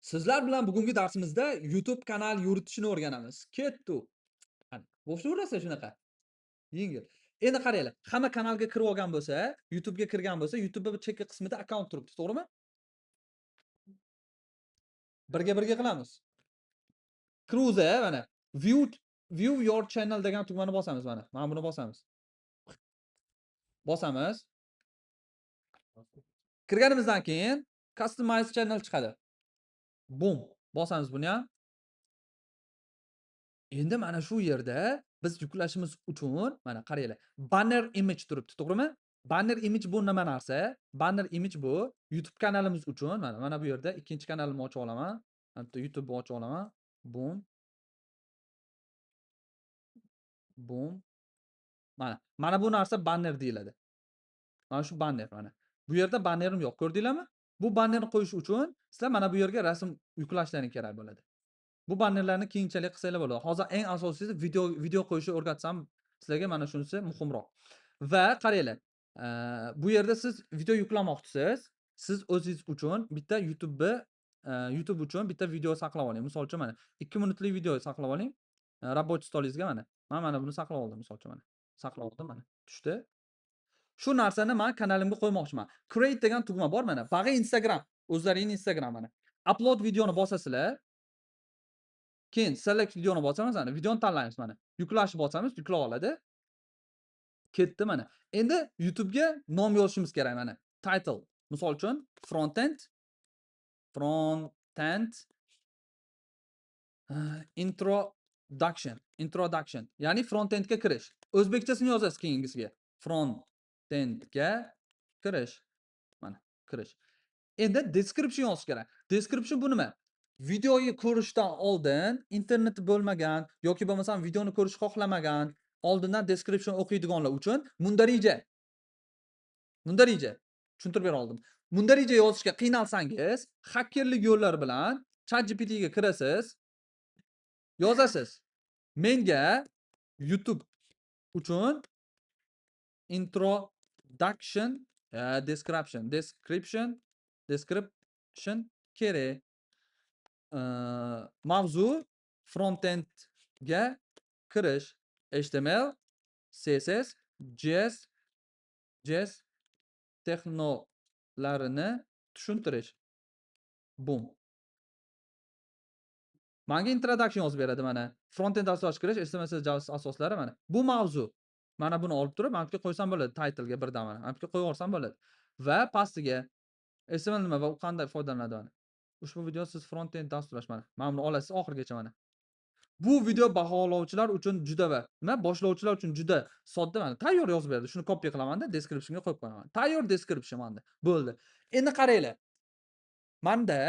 Sizlar bilan bugungi darsimizda YouTube kanal yuritishni o'rganamiz. Ketdi. Qani, boshlayverasizlar shunaqa. Yengil. Endi qaranglar, hamma kanalga kirib olgan bo'lsa, YouTube'ga kirgan bo'lsa, YouTube'da chekka qismida akkaunt turibdi, to'g'rimi? Birga qilamiz. Kiruvza mana view your channel degan tugmani bosamiz mana. Mana buni bosamiz. Bosamiz. Kirganimizdan keyin customize channel chiqadi. Bum. Bosamiz buni ham. Endi mana shu yerda biz yuklashimiz uchun mana qaranglar, banner image turibdi, to'g'rimi? Banner image bu nima narsa? Banner image bu YouTube kanalimiz uchun mana bu yerda ikkinchi kanalimni ochib olaman. Bitta YouTube'ni ochib olaman. Bum. Bum. Mana bu narsa banner deyiladi. Mana shu banner mana. Bu yerda bannerim yo'q, ko'rdinglarmi? Bu bannerni qo'yish uchun sizlar mana bu yerga rasm yuklashlaring kerak bo'ladi. Bu bannerlarni keyinchalik qilsanglar bo'ladi. Hozir eng asosiysi video qo'yishni o'rgatsam sizlarga mana shunisi muhimroq. Va qaranglar, bu yerda siz video yuklamoqchisiz. Siz o'zingiz uchun bitta YouTube uchun bitta video saqlab oling. Misol uchun mana 2 minutlik video saqlab oling. Рабочий stolingizga mana. Men mana buni saqlab oldim misol uchun mana. Saqlab oldim mana. Tushdi. Shu narsani men kanalimga qo'ymoqchiman. Create degan tugma bor mana. Bag'i Instagram, o'zlaringning Instagram mana. Upload videoni bosasizlar. Keyin select videoni bosamiz mana, videoni tanlaymiz mana. Yuklashni bosamiz, yuklab oladi. Ketdi mana. Endi YouTube'ga nom yozishimiz kerak mana. Title. Misol uchun frontend introduction. Ya'ni frontendga kirish. O'zbekchasini yozasiz keyingisiga. Frontendga kirish. Mana, kirish. Endi description yozish kerak. Description bu nima? Videoyu ko'rishdan oldin internet bo'lmagan yoki bo'lmasam videoni ko'rish xohlamagan, oldindan description o'qiydiganlar uchun mundarija tushuntirib bera oldim. Mundarija yozishga qiynalsangiz, hakkerlik yo'llari bilan ChatGPT ga kirasiz, yozasiz. Menga YouTube uchun introduction description kerak. Mavzu frontendga kirish, HTML, CSS, JS texnolarini tushuntirish. Bum. Menga introduction yozib beradi mana. Frontend asosi kirish, HTML, CSS asoslari mana. Bu mavzu. Mana buni olib turib, mana bu yerga qo'ysam bo'ladi, title ga birdan mana. Mana bu yerga qo'yib yuborsam bo'ladi. Va pastiga HTML nima va u qanday foydalanadi mana. Ushbu video siz frontend dasturlash mana. Mana buni olasiz oxirigacha mana. Bu video baholovchilar uchun juda va boshlovchilar uchun juda sodda mana. Tayyor yozib berdi. Shuni copy qilaman-da, description ga qo'yib qo'yaman. Tayyor description manda. Bo'ldi. Endi qaranglar. Manda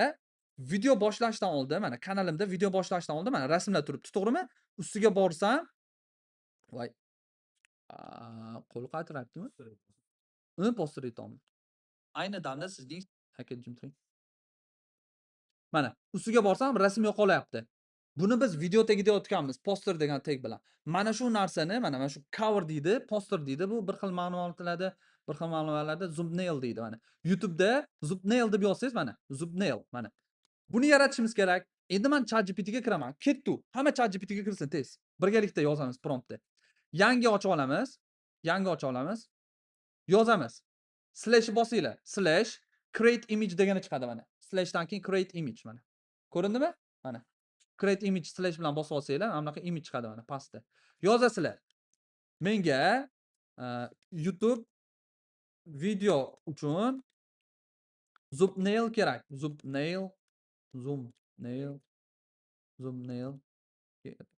video boshlashdan oldin mana kanalimda video boshlashdan oldin mana rasmlar turibdi, to'g'rimi? Ustiga borsam, voy. Qo'l qaytaryaptimi? Uni poster aytaman. Ayni damda sizning hackajim turing. Mana, ustiga borsam rasm yo'qolyapti. Buni biz video tagida yotganmiz, poster degan tag bilan. Mana shu narsani, mana shu cover deydi, poster deydi. Bu bir xil ma'nolarda, bir xil ma'nolarda thumbnail deydi mana. YouTube'da thumbnail deb yozsangiz mana, thumbnail mana. Buni yaratishimiz kerak. Endi men ChatGPT ga kiraman. Ketdi. Hamma ChatGPT ga kirsin tez. Birgalikda yozamiz promptda. Yangi ochib olamiz. Yozamiz. Slash bosinglar. Slash create image degani chiqadi mana. Slashdan keyin create image mana. Ko'rindimi? Mana. Create image slash bilan bosib olsanglar, mana bunaqa image chiqadi mana pastda. Yozasizlar. Menga YouTube video uchun thumbnail kerak. Thumbnail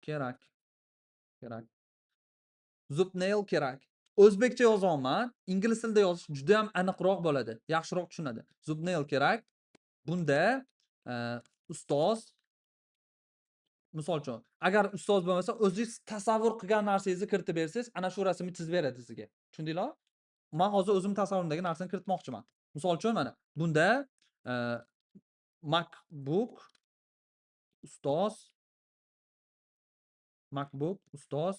kerak. Thumbnail kerak. O'zbekcha yozyapman. Ingliz tilida yozish juda ham aniqroq bo'ladi. Yaxshiroq tushunadi. Thumbnail kerak. Bunda ustoz misol uchun, agar ustoz bo'lmasa, o'zingiz tasavvur qilgan narsangizni kiritib bersangiz, ana shu rasmni chizib beradi sizga. Tushundinglarmi? Men hozir o'zim tasavvurimdagi narsani kiritmoqchiman. Misol uchun mana bunda MacBook ustoz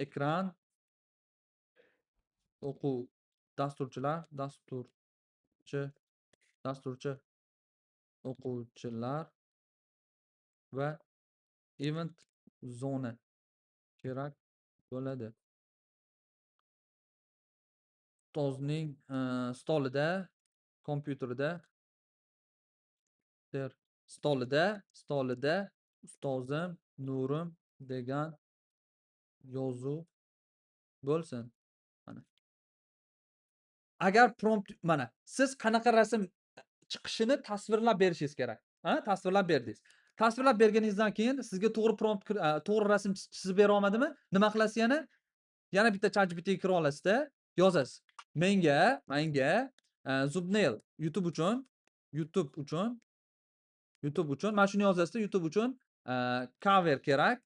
ekran o'quv dasturchi o'quvchilar va event zona kerak bo'ladi. Ustozning stolida, kompyuterida stolida ustozim Nurim degan yozuv bo'lsin. Mana. Agar prompt mana siz qanaqa rasm chiqishini tasvirlab berishingiz kerak. Tasvirlab berdingiz. Tasvirlab berganingizdan keyin sizga to'g'ri prompt to'g'ri rasm chizib bera olmadimi? Nima qilasiz yana? Yana bitta ChatGPTga kira olasizda, yozasiz. Menga Zubnail YouTube uchun mana shuni yozasizda, YouTube uchun cover kerak,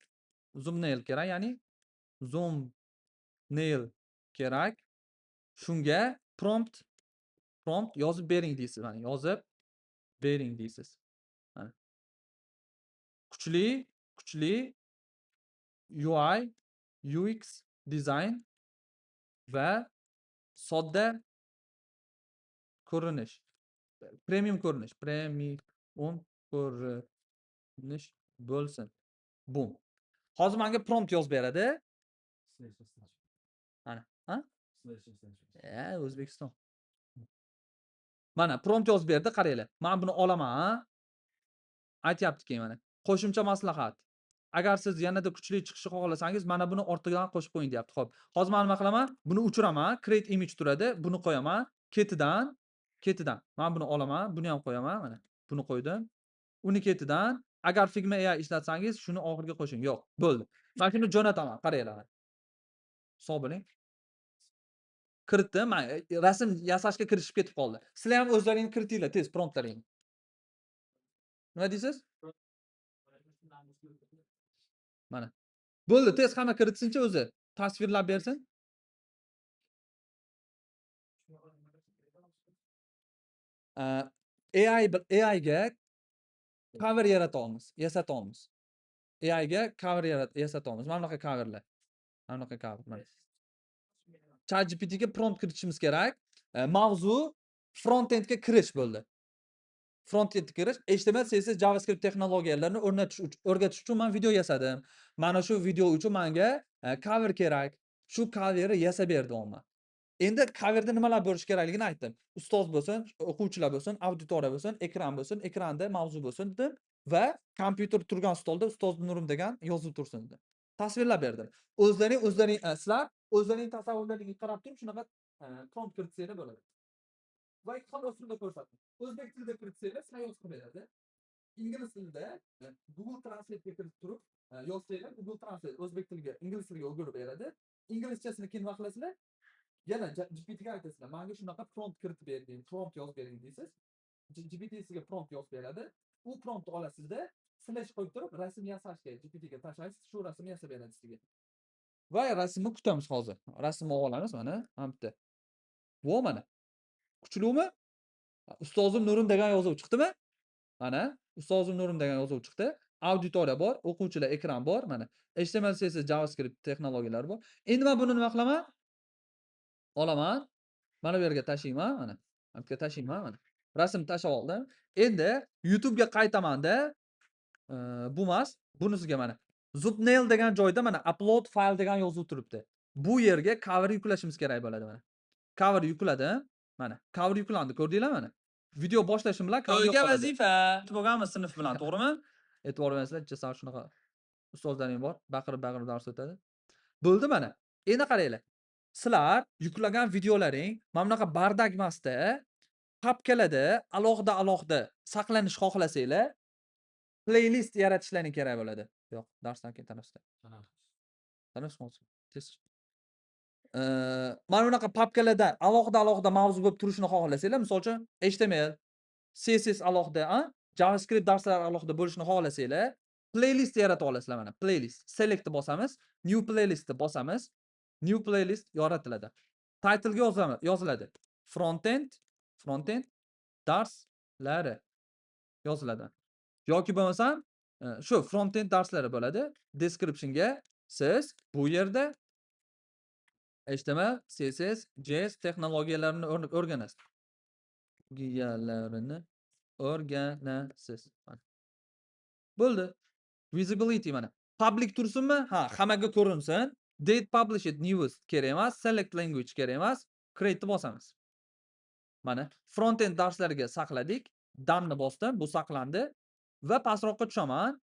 Zubnail kerak, ya'ni Zubnail kerak. Shunga prompt yozib bering deysiz. Mana yozib bering deysiz. Mana. Kuchli UI, UX dizayn va sodda ko'rinish. Premium ko'rinish bo'lsin. Bum. Hozir menga prompt yozib beradi. Mana, O'zbekiston. Mana prompt yozib berdi, qaranglar. Men buni olaman. Aytyapti keyin mana. Qo'shimcha maslahat. Agar siz yanada kuchli chiqishni xohlasangiz, mana buni ortidan qo'shib qo'ying deyapti. Xo'p. Hozir men nima qilaman? Buni o'chiraman. Create image turadi. Buni qo'yaman. Ketidan. Men buni olaman. Buni ham qo'yaman. Mana. Buni qo'ydim. Uni ketidan. Agar Figma AI ishlatsangiz, shuni oxiriga qo'shing. Yo'q, bo'ldi. Men shuni jo'nataman. Qaranglar. Hisob bo'ling. Kiritdim. Men rasm yasashga kirishib ketib qoldi. Sizlar ham o'zlaringiz kiritinglar tez promptlaringni. Nima deysiz? Mana. Bo'ldi, tez hamma kiritsinchi o'zi. Tasvirlab bersin. AI ga cover yasata olamiz. AI ga cover yasata olamiz. Mana bunaqa coverlar. Mana bunaqa cover. Mana. ChatGPT ga prompt kiritishimiz kerak. Mavzu front-endga kirish bo'ldi. Front-endga kirish, HTML, CSS, JavaScript texnologiyalarini o'rgatish uchun men video yasadim. Mana shu video uchun menga cover kerak. Shu coverni yasab berdi omma. Endi coverda nimalar bo'lishi kerakligini aytdim. Ustoz bo'lsin, o'quvchilar bo'lsin, auditoriya bo'lsin, ekran bo'lsin, ekranda mavzu bo'lsin dedim va kompyuter turgan stolda ustoz Nurim degan yozuv tursin dedim. Tasvirlab berdim. O'zlaring sizlar o'zlaring tasavvurlaringizga qarab turib shunaqa prompt kiritsanglar bo'ladi. Va ikki xil usulda ko'rsatdim. O'zbek tilida kiritsanglar sizlar yozib beradi. Ingliz tilida Google Translate ga kirib turib yozsanglar Google Translate o'zbek tiliga, ingliz tiliga o'girib beradi. Inglizchasini keyin nima qilasizlar? Yana GPTga aytasizlar, menga shunaqa prompt kiritib bering, prompt yozib bering deysiz. GPT sizga prompt yozib beradi. U promptni olasizda, slash qo'yib turib, rasm yasashga GPTga tashlaysiz, shu rasmni yasab beradi sizga. Va rasmni kutamiz hozir. Rasmni olamiz mana, ham bitta. Vo mana. Kuchlimi? Ustozim Nurim degan yozuv chiqdimi? Mana, ustozim Nurim degan yozuv chiqdi. Auditoriya bor, o'quvchilar ekran bor, mana. HTML, CSS, JavaScript texnologiyalari bor. Endi men buni nima qilaman? Olaman. Mana bu yerga tashlayman, mana. Bu yerga tashlayman, mana. Rasm tashlab oldim. Endi YouTube ga qaytaman-da. Bu emas, bunisiga mana. Zubnail degan joyda mana upload file degan yozuv turibdi. Bu yerga cover yuklashimiz kerak bo'ladi mana. Cover yukladim. Mana, cover yuklandi, ko'rdinglar mana. Video boshlashim bilan cover yo'q bo'ladi. Vazifa bo'lganmiz sinf bilan, to'g'rimi? E'tibor bersanglar, sal shunaqa ustozlaring bor, baqirib dars o'tadi. Bo'ldi mana. Endi qaranglar. Sizlar yuklagan videolaring mana bunaqa bardak emasda, papkalarda alohida saqlanish xohlasanglar, playlist yaratishlaring kerak bo'ladi. Yo'q, darsdan keyin tanishdi. Tanishmoqchi. Tez. Mana bunaqa papkalarda alohida mavzu bo'lib turishini xohlasanglar, masalan, HTML, CSS alohida, JavaScript darslari alohida bo'lishini xohlasanglar, playlist yarata olasizlar mana. Playlist. Selectni bosamiz, new playlistni bosamiz. New playlist yaratiladi. Title ga yoziladi. Front-end darslari yoziladi. Yoki bo'lmasam, shu front-end darslari bo'ladi. Description ga siz bu yerda HTML, CSS, JS texnologiyalarini o'rganasiz. o'rganasiz. Mana. Bo'ldi. Visibility mana. Public tursinmi? Ha, hammaga ko'rinsin. Date published news kerak emas, select language kerak emas. Create bosamiz. Mana front-end darslarga saqladik. Done'ni bosdim, bu saqlandi va pastroqqa tushaman.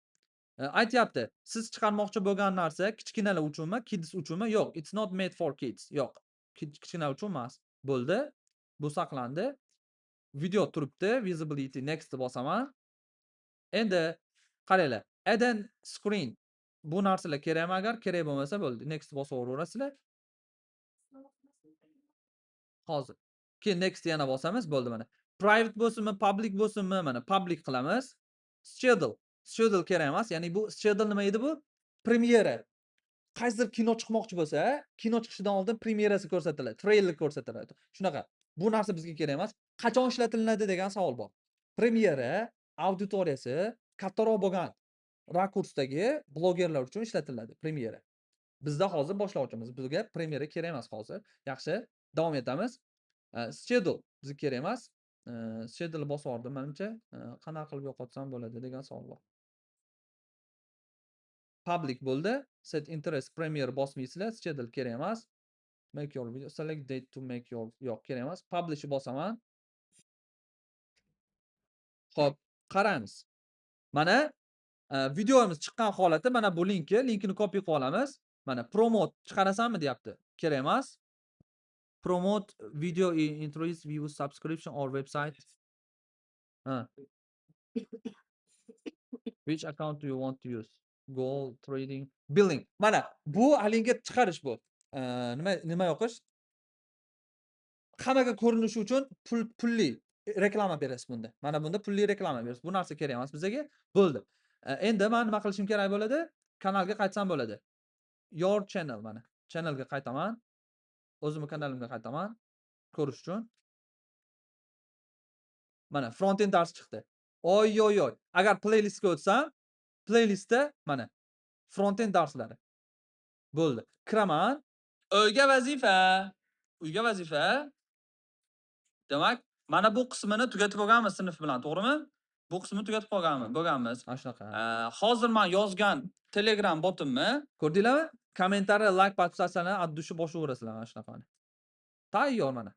Aytyapti, siz chiqarmoqchi bo'lgan narsa kichkinalar uchunmi, kids uchunmi? Yo'q, it's not made for kids. Yo'q, kichkinalar uchun emas. Bo'ldi. Bu saqlandi. Video turibdi, visibility next bosaman. Endi qaranglar, add an screen. Bu narsalar kerakmi agar? Kerak bo'lmasa bo'ldi. Next bosaverasizlar. Hozir. Keyin next yana bosamiz, bo'ldi mana. Private bo'lsinmi, public bo'lsinmi, mana public qilamiz. Schedule. Schedule kerak emas. Ya'ni bu schedule nima edi bu? Premiere. Qaysidir kino chiqmoqchi bo'lsa, kino chiqishidan oldin premierasi ko'rsatiladi, treyler ko'rsatiladi. Shunaqa. Bu narsa bizga kerak emas. Qachon ishlatiladi degan savol bor. Premiera auditoriyasi kattaroq bo'lgan rakursdagi blogerlar uchun ishlatiladi premiera. Bizda hozir boshlovchimiz. Bizga premiera kerak emas hozir. Yaxshi, davom etamiz. Schedule bizga kerak emas. Schedule bosib yubordim menimcha. Qanaqa qilib yo'qotsam bo'ladi degan savol bor. Public bo'ldi. Set interest premiere bosmaysizlar. Schedule kerak emas. Make your video select date to make your yo'q kerak emas. Publish bosaman. Xo'p, qaramiz. Mana videomiz chiqqan holati mana bu linkini copy qilib olamiz. Mana promote chiqarasanmi deyapti. Kerak emas. Promote video increase views subscription or website. Ha. Which account do you want to use? Goal, trading, billing. Mana bu halinga chiqarish bu. Nima yoqish? Hammaga ko'rinishi uchun pulli reklama berasiz bunda. Mana bunda pulli reklama berasiz. Bu narsa kerak emas bizga. Bo'ldi. Endi men nima qilishim kerak bo'ladi? Kanalga qaytsam bo'ladi. Your channel mana. Channelga qaytaman. O'zimning kanalimga qaytaman. Ko'rish uchun. Mana front-end dars chiqdi. Oy. Agar playlistga o'tsam, playlistda mana front-end darslari. Bo'ldi. Kiraman. Uyga vazifa. Demak, mana bu qismini tugatib olganmiz sinf bilan, to'g'rimi? Bu qismini tugatib bo'lganmiz. Mana shunaqa. Hozir men yozgan Telegram botimni ko'rdinglarmi? Kommentariy, like, podpisatsiyani addushi boshlaverasizlar mana shunaqani. Tayyor mana.